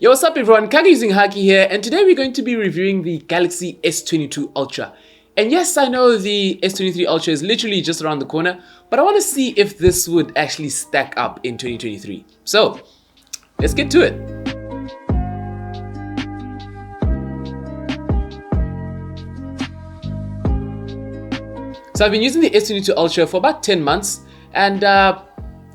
Yo, what's up everyone, Kage using Haki here, and today we're going to be reviewing the Galaxy S22 Ultra. And yes, I know the S23 Ultra is literally just around the corner, but I want to see if this would actually stack up in 2023. So, let's get to it. So I've been using the S22 Ultra for about 10 months, and I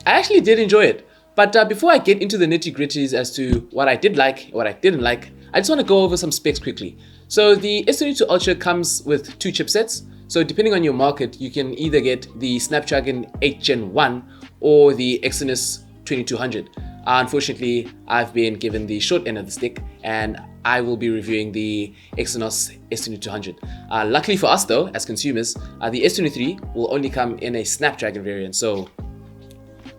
actually did enjoy it. But before I get into the nitty-gritties as to what I did like, what I didn't like, I just want to go over some specs quickly. So the S22 Ultra comes with two chipsets. So depending on your market, you can either get the Snapdragon 8 Gen 1 or the Exynos 2200. Unfortunately, I've been given the short end of the stick, and I will be reviewing the Exynos S2200. Luckily for us though, as consumers, the S23 will only come in a Snapdragon variant, so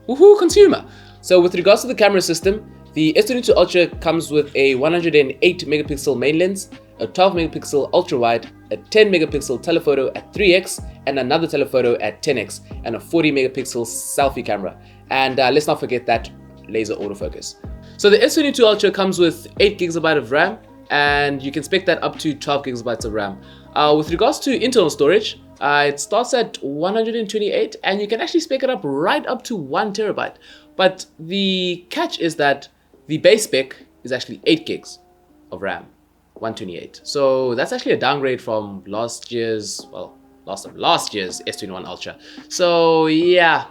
woohoo, consumer! So with regards to the camera system, the S22 Ultra comes with a 108 megapixel main lens, a 12 megapixel ultra wide, a 10 megapixel telephoto at 3x, and another telephoto at 10x, and a 40 megapixel selfie camera. And let's not forget that laser autofocus. So the S22 Ultra comes with 8 gigabytes of RAM, and you can spec that up to 12 gigabytes of RAM. With regards to internal storage, it starts at 128, and you can actually spec it up right up to 1 terabyte. But the catch is that the base spec is actually 8 gigs of RAM, 128. So that's actually a downgrade from last year's S21 Ultra. So yeah,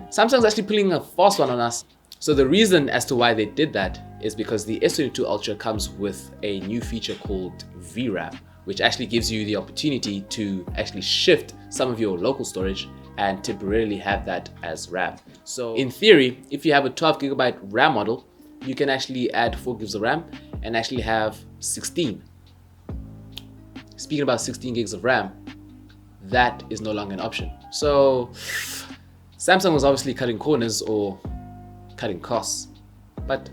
Samsung's actually pulling a fast one on us. So the reason as to why they did that is because the S22 Ultra comes with a new feature called VRAM, which actually gives you the opportunity to actually shift some of your local storage and temporarily have that as RAM. So in theory, if you have a 12 gigabyte RAM model, you can actually add 4 gigs of RAM and actually have 16. Speaking about 16 gigs of RAM, that is no longer an option. So Samsung was obviously cutting corners or cutting costs. But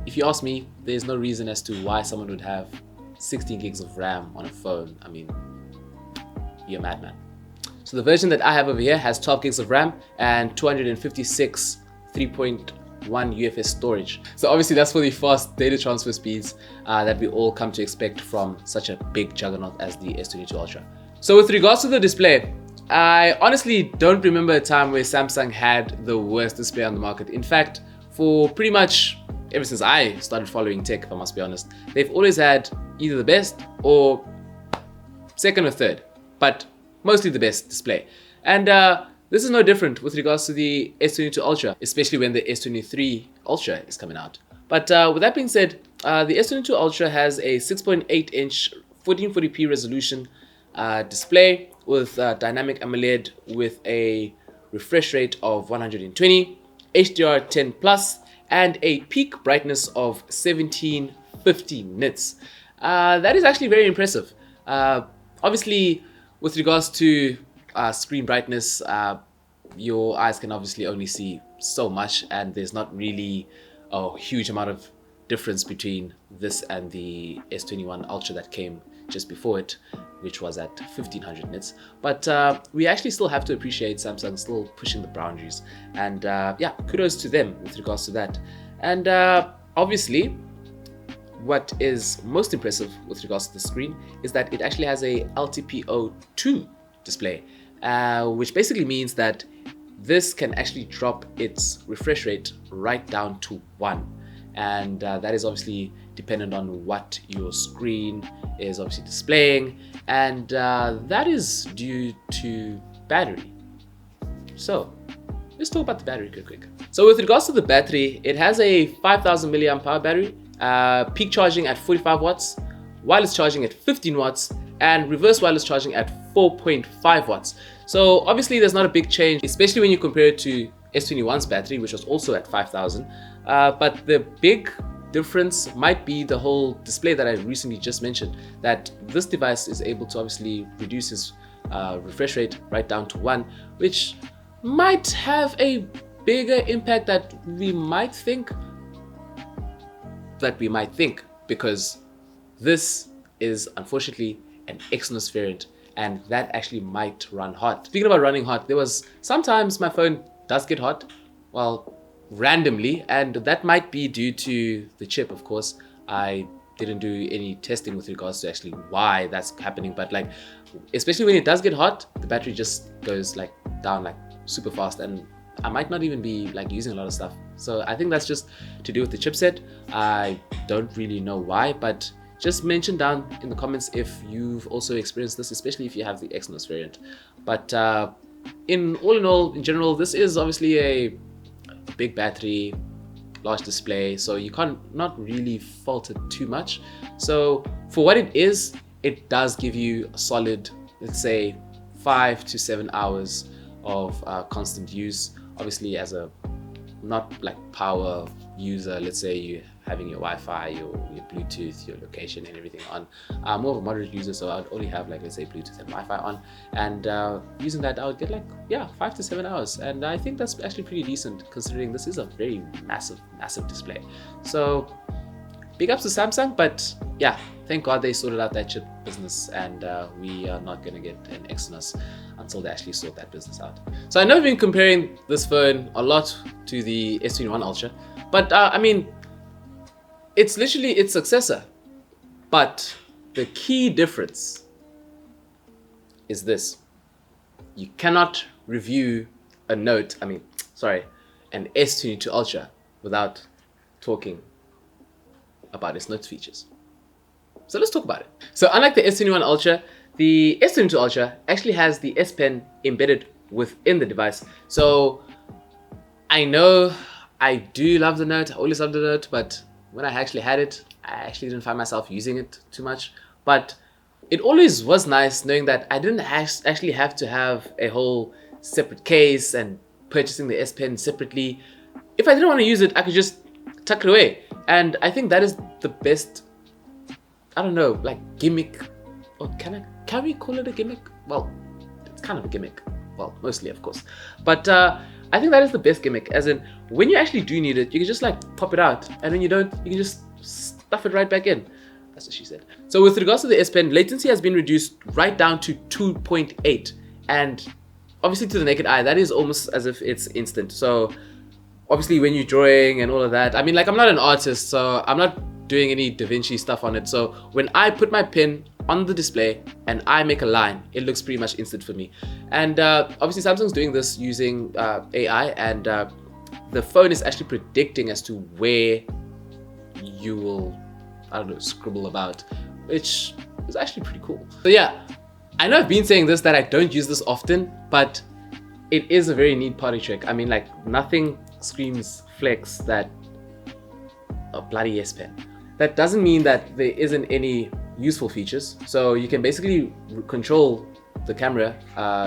if you ask me, there's no reason as to why someone would have 16 gigs of RAM on a phone. I mean, you're a madman. So the version that I have over here has 12 gigs of RAM and 256 3.1 UFS storage. So obviously that's for the fast data transfer speeds that we all come to expect from such a big juggernaut as the S22 Ultra. So with regards to the display, I honestly don't remember a time where Samsung had the worst display on the market. In fact, for pretty much ever since I started following tech, if I must be honest, they've always had either the best or second or third, but mostly the best display. And this is no different with regards to the S22 Ultra, especially when the S23 Ultra is coming out. But with that being said, the S22 Ultra has a 6.8 inch 1440p resolution display with dynamic AMOLED with a refresh rate of 120, HDR10 plus, and a peak brightness of 1750 nits. That is actually very impressive. Obviously, with regards to screen brightness, your eyes can obviously only see so much, and there's not really a huge amount of difference between this and the S21 Ultra that came just before it, which was at 1500 nits. But we actually still have to appreciate Samsung still pushing the boundaries, and yeah, kudos to them with regards to that. And obviously, what is most impressive with regards to the screen is that it actually has a LTPO2 display, which basically means that this can actually drop its refresh rate right down to 1. And that is obviously dependent on what your screen is obviously displaying, and that is due to battery. So let's talk about the battery quick. So with regards to the battery, it has a 5000 milliamp hour battery, peak charging at 45 watts, wireless charging at 15 watts, and reverse wireless charging at 4.5 watts. So obviously there's not a big change, especially when you compare it to S21's battery, which was also at 5000. But the big difference might be the whole display that I recently just mentioned, that this device is able to obviously reduce its refresh rate right down to 1, which might have a bigger impact that we might think, because this is unfortunately an Exynos variant, and that actually might run hot. Speaking about running hot, there was sometimes my phone does get hot. Well, randomly, and that might be due to the chip, of course. I didn't do any testing with regards to actually why that's happening, but like, especially when it does get hot, the battery just goes like down like super fast, and I might not even be like using a lot of stuff. So I think that's just to do with the chipset. I don't really know why, but just mention down in the comments if you've also experienced this, especially if you have the Exynos variant. But in all, in general, this is obviously a big battery, large display, so you can't not really fault it too much. So for what it is, it does give you a solid, let's say, 5 to 7 hours of constant use. Obviously, as a not like power user, let's say you having your Wi-Fi, your Bluetooth, your location and everything on. I'm more of a moderate user, so I'd only have like, let's say, Bluetooth and Wi-Fi on, and using that I would get like 5 to 7 hours, and I think that's actually pretty decent considering this is a very massive display. So big ups to Samsung, but yeah, thank God they sorted out that chip business, and we are not going to get an Exynos until they actually sort that business out. So I know I've been comparing this phone a lot to the S21 Ultra, but I mean, it's literally its successor. But the key difference is this: you cannot review an S22 Ultra without talking about its notes features. So let's talk about it. So unlike the S21 Ultra, the S22 Ultra actually has the S Pen embedded within the device. So I know I do love the Note, I always loved the Note, but when I actually had it, I actually didn't find myself using it too much. But it always was nice knowing that I didn't actually have to have a whole separate case and purchasing the S Pen separately. If I didn't want to use it, I could just tuck it away. And I think that is the best, I don't know, like gimmick, or can we call it a gimmick? Well, it's kind of a gimmick. Well, mostly, of course. But I think that is the best gimmick, as in, when you actually do need it, you can just like pop it out, and when you don't, you can just stuff it right back in. That's what she said. So with regards to the S Pen, latency has been reduced right down to 2.8, and obviously to the naked eye, that is almost as if it's instant. So obviously when you're drawing and all of that, I mean, like, I'm not an artist, so I'm not doing any Da Vinci stuff on it. So when I put my pen on the display and I make a line, it looks pretty much instant for me. And obviously Samsung's doing this using AI, and the phone is actually predicting as to where you will, I don't know, scribble about, which is actually pretty cool. So yeah, I know I've been saying this, that I don't use this often, but it is a very neat party trick. I mean, like, nothing screams flex that a bloody S Pen. That doesn't mean that there isn't any useful features. So you can basically control the camera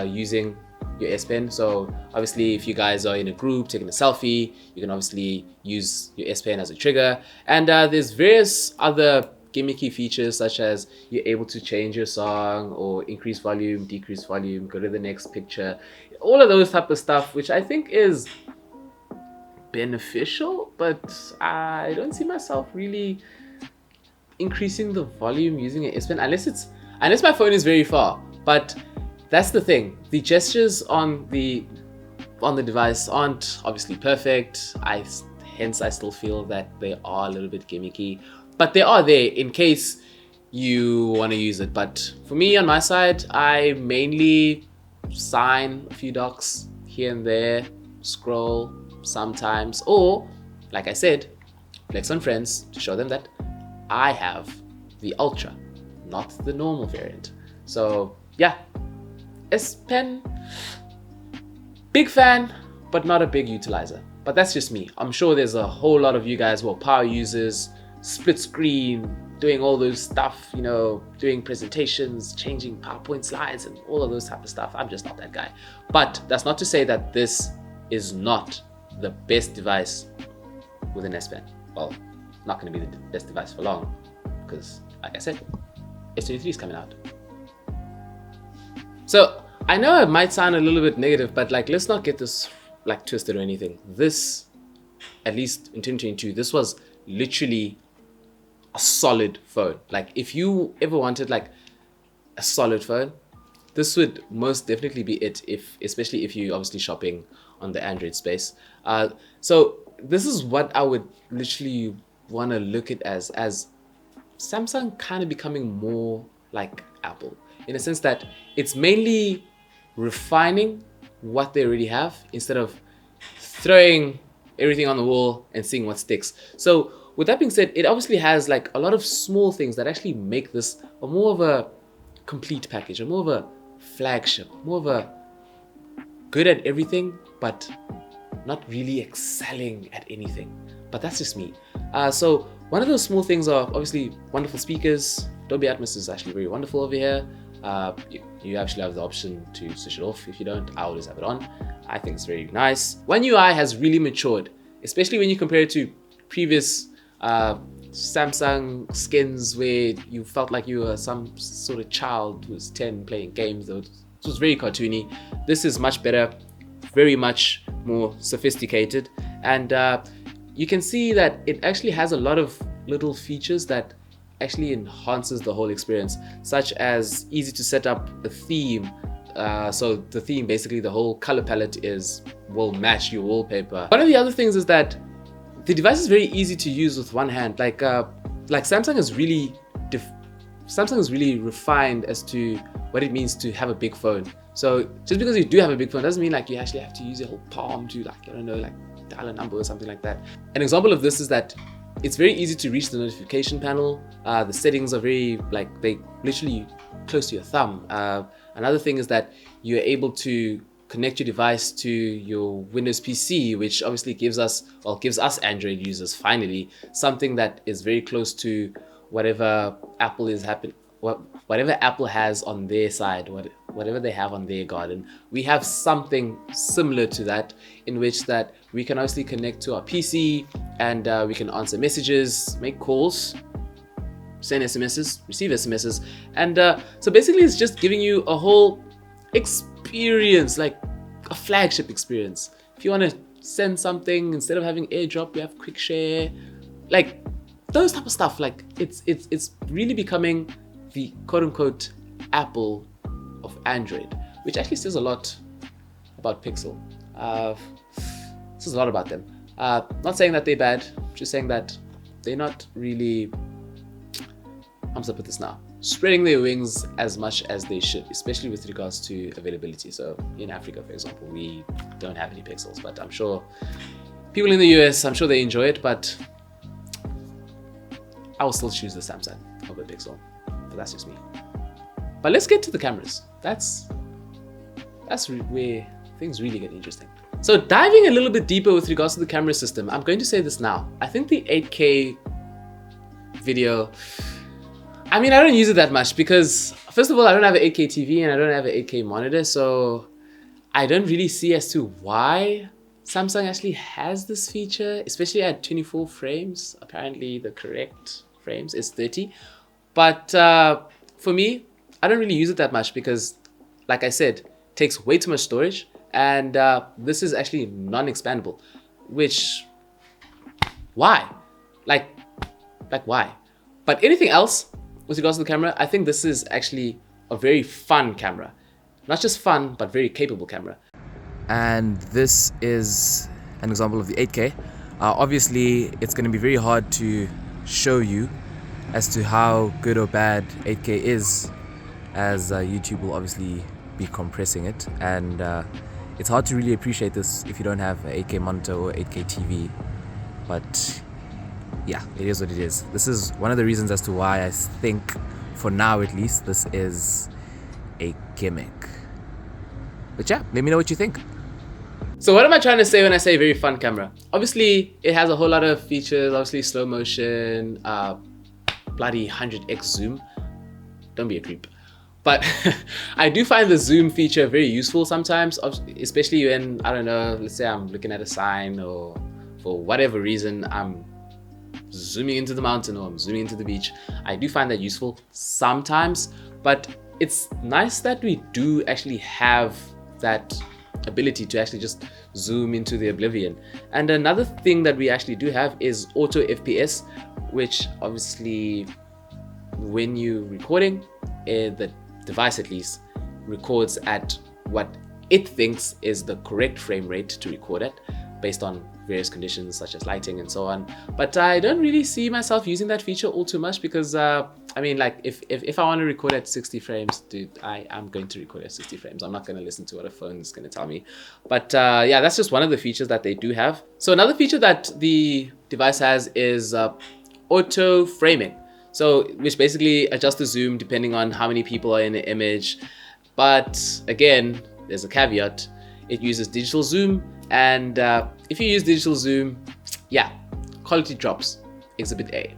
using your S Pen. So obviously, if you guys are in a group taking a selfie, you can obviously use your S Pen as a trigger. And there's various other gimmicky features, such as you're able to change your song or increase volume, decrease volume, go to the next picture, all of those type of stuff, which I think is beneficial, but I don't see myself really increasing the volume using an S Pen unless my phone is very far. But that's the thing, the gestures on the device aren't obviously perfect. Hence I still feel that they are a little bit gimmicky, but they are there in case you want to use it. But for me, on my side, I mainly sign a few docs here and there, scroll sometimes, or like I said, flex on friends to show them that I have the Ultra, not the normal variant. So yeah, S Pen, big fan, but not a big utilizer. But that's just me. I'm sure there's a whole lot of you guys who are power users, split screen, doing all those stuff, you know, doing presentations, changing PowerPoint slides and all of those type of stuff. I'm just not that guy. But that's not to say that this is not the best device with an S Pen. Well, not going to be the best device for long, because like I said, S23 is coming out. So I know it might sound a little bit negative, but like, let's not get this like twisted or anything. This, at least in 2022, this was literally a solid phone. Like, if you ever wanted like a solid phone, this would most definitely be it, especially if you're obviously shopping on the Android space. So this is what I would literally want to look at as Samsung kind of becoming more like Apple, in a sense that it's mainly refining what they already have instead of throwing everything on the wall and seeing what sticks. So with that being said, it obviously has like a lot of small things that actually make this a more of a complete package, a more of a flagship, more of a good at everything but not really excelling at anything. But that's just me. So one of those small things are obviously wonderful speakers. Dolby Atmos is actually very wonderful over here. You actually have the option to switch it off. If you don't, I always have it on. I think it's very nice. One UI has really matured, especially when you compare it to previous Samsung skins where you felt like you were some sort of child who was 10 playing games. It was very cartoony. This is much better, very much more sophisticated, and you can see that it actually has a lot of little features that actually enhances the whole experience, such as easy to set up a theme. So the theme, basically the whole color palette will match your wallpaper. One of the other things is that the device is very easy to use with one hand. Like Samsung is really refined as to what it means to have a big phone. So just because you do have a big phone doesn't mean like you actually have to use your whole palm to like, I don't know, like dial a number or something like that. An example of this is that it's very easy to reach the notification panel. The settings are very, like, they literally close to your thumb. Another thing is that you're able to connect your device to your Windows PC, which obviously gives us Android users finally something that is very close to whatever Apple whatever Apple has on their side, whatever they have on their garden. We have something similar to that, in which that we can obviously connect to our PC and we can answer messages, make calls, send SMSs, receive SMSs, and so basically it's just giving you a whole experience, like a flagship experience. If you want to send something, instead of having AirDrop, you have Quick Share, like those type of stuff. Like it's really becoming the quote-unquote Apple of Android, which actually says a lot about Pixel. Says a lot about them. Not saying that they're bad, just saying that they're not really, I'm gonna put this now, spreading their wings as much as they should, especially with regards to availability. So in Africa, for example, we don't have any Pixels, but I'm sure people in the US, I'm sure they enjoy it, but I will still choose the Samsung over Pixel. But that's just me. But let's get to the cameras. That's where things really get interesting. So diving a little bit deeper with regards to the camera system, I'm going to say this now. I think the 8K video, I mean, I don't use it that much because, first of all, I don't have an 8K TV and I don't have an 8K monitor, so I don't really see as to why Samsung actually has this feature, especially at 24 frames. Apparently the correct frames is 30. But for me, I don't really use it that much because, like I said, it takes way too much storage, and this is actually non-expandable. Which, why? Like why? But anything else with regards to the camera, I think this is actually a very fun camera. Not just fun, but very capable camera. And this is an example of the 8K. Obviously, it's going to be very hard to show you as to how good or bad 8K is, as YouTube will obviously be compressing it, and it's hard to really appreciate this if you don't have an 8K monitor or 8K TV. But yeah, it is what it is. This is one of the reasons as to why I think, for now at least, this is a gimmick. But yeah, let me know what you think. So what am I trying to say when I say very fun camera? Obviously, it has a whole lot of features, obviously slow motion, bloody 100x zoom. Don't be a creep. But I do find the zoom feature very useful sometimes, especially when, I don't know, let's say I'm looking at a sign, or for whatever reason, I'm zooming into the mountain or I'm zooming into the beach. I do find that useful sometimes, but it's nice that we do actually have that ability to actually just zoom into the oblivion. And another thing that we actually do have is auto FPS, which obviously when you're recording, the device at least records at what it thinks is the correct frame rate to record at, based on various conditions such as lighting and so on. But I don't really see myself using that feature all too much because I mean, like if I want to record at 60 frames, dude, I'm going to record at 60 frames. I'm not going to listen to what a phone is going to tell me. But yeah, that's just one of the features that they do have. So another feature that the device has is auto framing. So which basically adjusts the zoom depending on how many people are in the image. But again, there's a caveat. It uses digital zoom, and if you use digital zoom, yeah, quality drops. Exhibit A.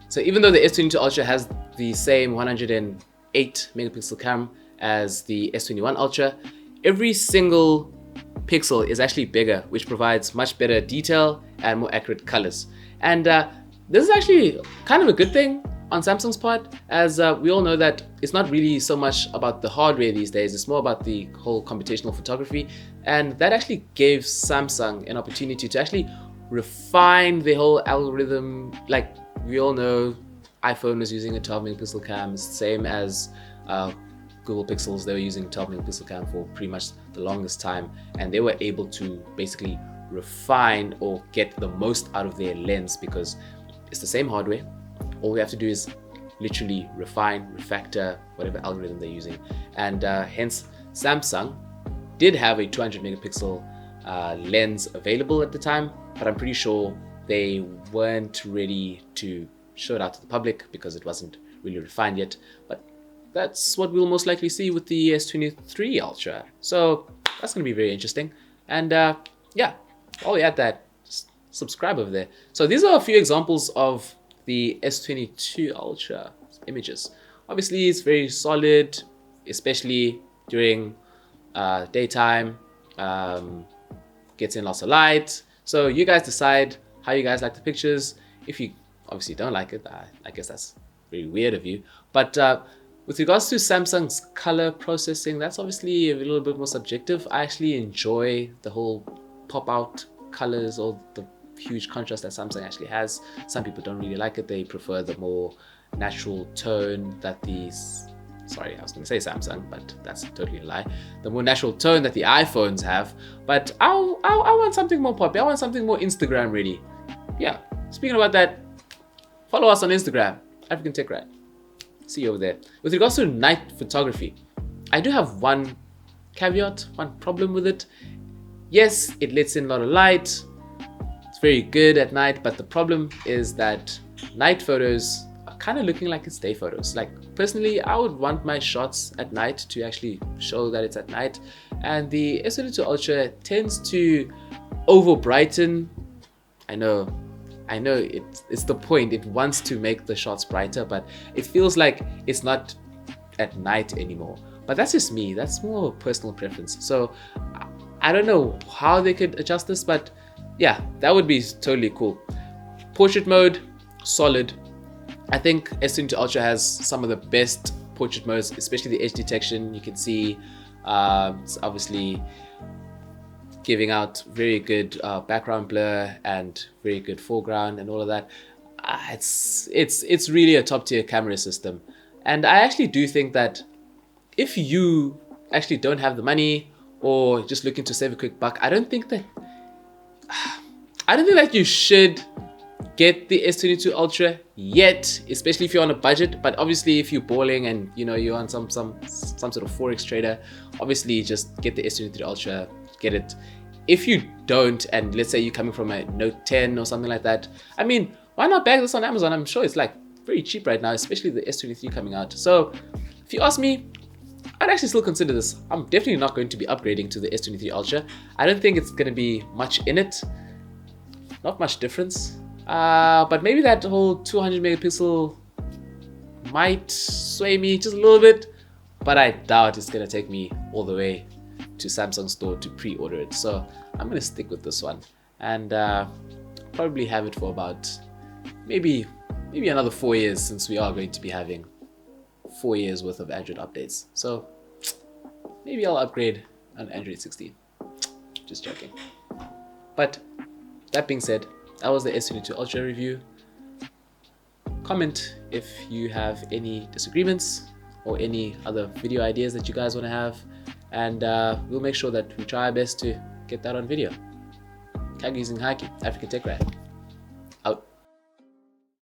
So even though the S22 Ultra has the same 108 megapixel camera as the S21 Ultra, every single pixel is actually bigger, which provides much better detail and more accurate colors. And this is actually kind of a good thing on Samsung's part, as we all know that it's not really so much about the hardware these days, it's more about the whole computational photography, and that actually gave Samsung an opportunity to actually refine the whole algorithm. Like we all know, iPhone was using a 12 megapixel cam, same as Google Pixels, they were using 12 megapixel cam for pretty much the longest time, and they were able to basically refine or get the most out of their lens because it's the same hardware. All we have to do is literally refine, refactor, whatever algorithm they're using. And hence, Samsung did have a 200 megapixel lens available at the time, but I'm pretty sure they weren't ready to show it out to the public because it wasn't really refined yet. But that's what we'll most likely see with the S23 Ultra. So that's going to be very interesting. And yeah, while we're at that, just subscribe over there. So these are a few examples of the S22 Ultra images. Obviously, it's very solid, especially during daytime. Gets in lots of light. So you guys decide how you guys like the pictures. If you obviously don't like it, I guess that's really weird of you. But with regards to Samsung's color processing, that's obviously a little bit more subjective. I actually enjoy the whole pop-out colors or the huge contrast that Samsung actually has. Some people don't really like it. They prefer the more natural tone that these, sorry, I was going to say Samsung, but that's totally a lie. The more natural tone that the iPhones have. But I want something more poppy. I want something more Instagram ready. Yeah, speaking about that, follow us on Instagram, African Tech Rat. See you over there. With regards to night photography, I do have one caveat, one problem with it. Yes, it lets in a lot of light. It's very good at night, but the problem is that night photos are kind of looking like it's day photos. Like personally, I would want my shots at night to actually show that it's at night, and the S22 Ultra tends to over brighten. I know it's the point. It wants to make the shots brighter, but it feels like it's not at night anymore. But that's just me. That's more personal preference. So I don't know how they could adjust this, but yeah, that would be totally cool. Portrait mode, solid. I think S22 Ultra has some of the best portrait modes, especially the edge detection. You can see it's obviously giving out very good background blur and very good foreground and all of that. It's really a top tier camera system. And I actually do think that if you actually don't have the money or just looking to save a quick buck, I don't think that you should get the S22 Ultra yet, especially if you're on a budget. But obviously, if you're balling and you're on some sort of forex trader, obviously just get the S23 Ultra, get it. If you don't, and let's say you're coming from a Note 10 or something like that, I mean, why not bag this on Amazon? I'm sure it's like very cheap right now, especially the S23 coming out. So if you ask me, I'd actually still consider this. I'm definitely not going to be upgrading to the S23 Ultra. I don't think it's going to be much in it. Not much difference. But maybe that whole 200 megapixel might sway me just a little bit. But I doubt it's going to take me all the way to Samsung store to pre-order it. So I'm going to stick with this one. And probably have it for about maybe another 4 years, since we are going to be having 4 years worth of Android updates. So maybe I'll upgrade on Android 16. Just joking. But that being said, that was the S22 Ultra review. Comment if you have any disagreements or any other video ideas that you guys want to have, and we'll make sure that we try our best to get that on video. Kagi using Haki, African Tech Rad.